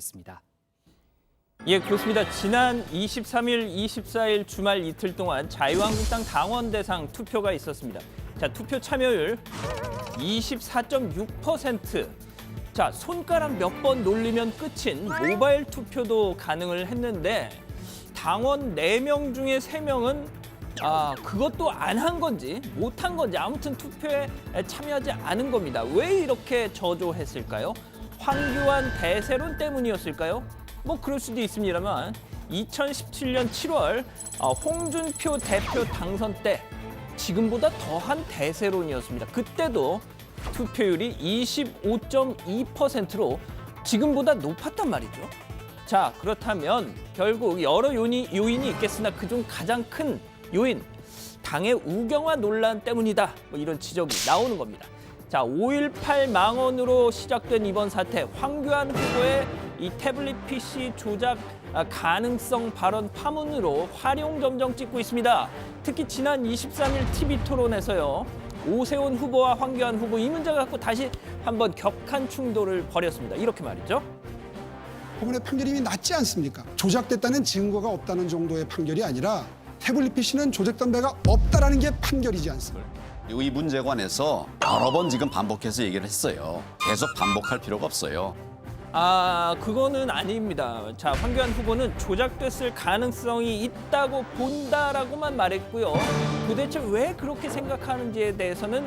있습니다. 예, 그렇습니다. 지난 23일, 24일 주말 이틀 동안 자유한국당 당원 대상 투표가 있었습니다. 자, 투표 참여율 24.6%. 자, 손가락 몇 번 놀리면 끝인 모바일 투표도 가능을 했는데 당원 4명 중에 3명은 그것도 안 한 건지 못한 건지 아무튼 투표에 참여하지 않은 겁니다. 왜 이렇게 저조했을까요? 황교안 대세론 때문이었을까요? 뭐 그럴 수도 있습니다만 2017년 7월 홍준표 대표 당선 때 지금보다 더한 대세론이었습니다. 그때도 투표율이 25.2%로 지금보다 높았단 말이죠. 자, 그렇다면 결국 여러 요인이 있겠으나 그중 가장 큰 요인, 당의 우경화 논란 때문이다. 뭐 이런 지적이 나오는 겁니다. 자, 5.18 망언으로 시작된 이번 사태, 황교안 후보의 이 태블릿 PC 조작 가능성 발언 파문으로 화룡점정 찍고 있습니다. 특히 지난 23일 TV 토론에서요. 오세훈 후보와 황교안 후보 이 문제 갖고 다시 한번 격한 충돌을 벌였습니다. 이렇게 말이죠. 법원의 판결이 이미 났지 않습니까? 조작됐다는 증거가 없다는 정도의 판결이 아니라 태블릿 PC는 조작된 바가 없다라는 게 판결이지 않습니까? 이 문제에 관해서 여러 번 지금 반복해서 얘기를 했어요. 계속 반복할 필요가 없어요. 그거는 아닙니다. 자, 황교안 후보는 조작됐을 가능성이 있다고 본다라고만 말했고요. 도대체 왜 그렇게 생각하는지에 대해서는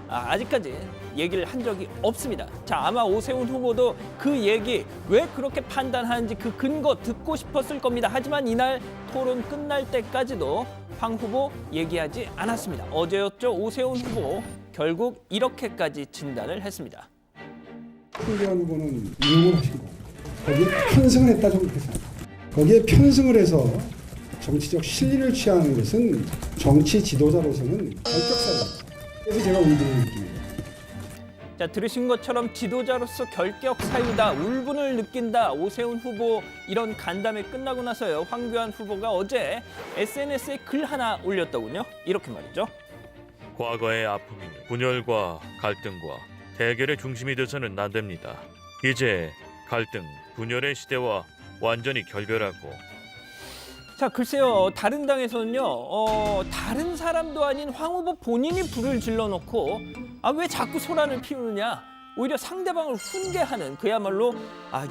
아직까지 얘기를 한 적이 없습니다. 자, 아마 오세훈 후보도 그 얘기 왜 그렇게 판단하는지 그 근거 듣고 싶었을 겁니다. 하지만 이날 토론 끝날 때까지도 황 후보 얘기하지 않았습니다. 어제였죠. 오세훈 후보 결국 이렇게까지 진단을 했습니다. 황교안 후보는 이용을 하신 거고 거기에 편승을 했다 저는 그렇게 생각합니다. 거기에 편승을 해서 정치적 실리를 취하는 것은 정치 지도자로서는 결격사유입니다. 그래서 제가 울분을 느낍니다. 자, 들으신 것처럼 지도자로서 결격 사유다, 울분을 느낀다. 오세훈 후보 이런 간담회 끝나고 나서요. 황교안 후보가 어제 SNS에 글 하나 올렸더군요. 이렇게 말이죠. 과거의 아픔이 분열과 갈등과 대결의 중심이 돼서는 안 됩니다. 이제 갈등, 분열의 시대와 완전히 결별하고. 자, 글쎄요. 다른 당에서는요. 다른 사람도 아닌 황 후보 본인이 불을 질러놓고 왜 자꾸 소란을 피우느냐. 오히려 상대방을 훈계하는 그야말로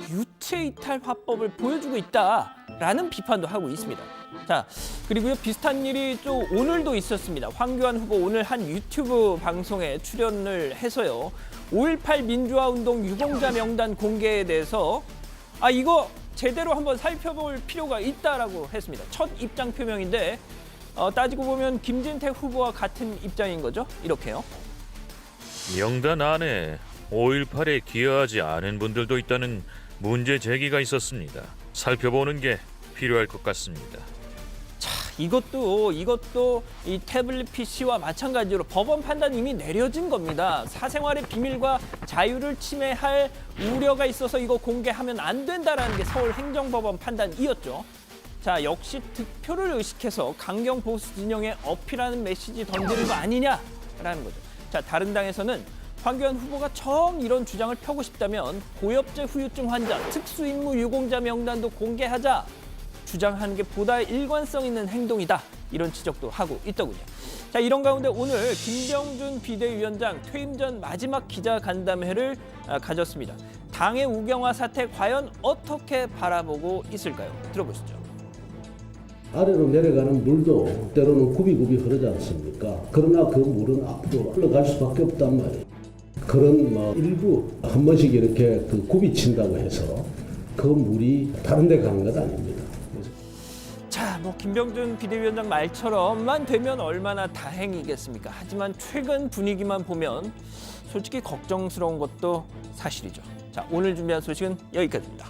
유체이탈 화법을 보여주고 있다라는 비판도 하고 있습니다. 자, 그리고요. 비슷한 일이 또 오늘도 있었습니다. 황교안 후보 오늘 한 유튜브 방송에 출연을 해서요. 5.18 민주화운동 유공자 명단 공개에 대해서 이거 제대로 한번 살펴볼 필요가 있다라고 했습니다. 첫 입장 표명인데 따지고 보면 김진태 후보와 같은 입장인 거죠. 이렇게요. 명단 안에 5.18에 기여하지 않은 분들도 있다는 문제 제기가 있었습니다. 살펴보는 게 필요할 것 같습니다. 자, 이것도 이 태블릿 PC와 마찬가지로 법원 판단이 이미 내려진 겁니다. 사생활의 비밀과 자유를 침해할 우려가 있어서 이거 공개하면 안 된다라는 게 서울행정법원 판단이었죠. 자, 역시 득표를 의식해서 강경 보수 진영에 어필하는 메시지 던지는 거 아니냐라는 거죠. 자, 다른 당에서는 황교안 후보가 정 이런 주장을 펴고 싶다면 고엽제 후유증 환자, 특수임무 유공자 명단도 공개하자 주장하는 게 보다 일관성 있는 행동이다. 이런 지적도 하고 있더군요. 자, 이런 가운데 오늘 김병준 비대위원장 퇴임 전 마지막 기자간담회를 가졌습니다. 당의 우경화 사태 과연 어떻게 바라보고 있을까요? 들어보시죠. 아래로 내려가는 물도 때로는 굽이굽이 흐르지 않습니까? 그러나 그 물은 앞으로 흘러갈 수밖에 없단 말이에요. 그런 일부 한 번씩 이렇게 굽이 친다고 해서 그 물이 다른 데 가는 것 아닙니다. 자, 김병준 비대위원장 말처럼만 되면 얼마나 다행이겠습니까? 하지만 최근 분위기만 보면 솔직히 걱정스러운 것도 사실이죠. 자, 오늘 준비한 소식은 여기까지입니다.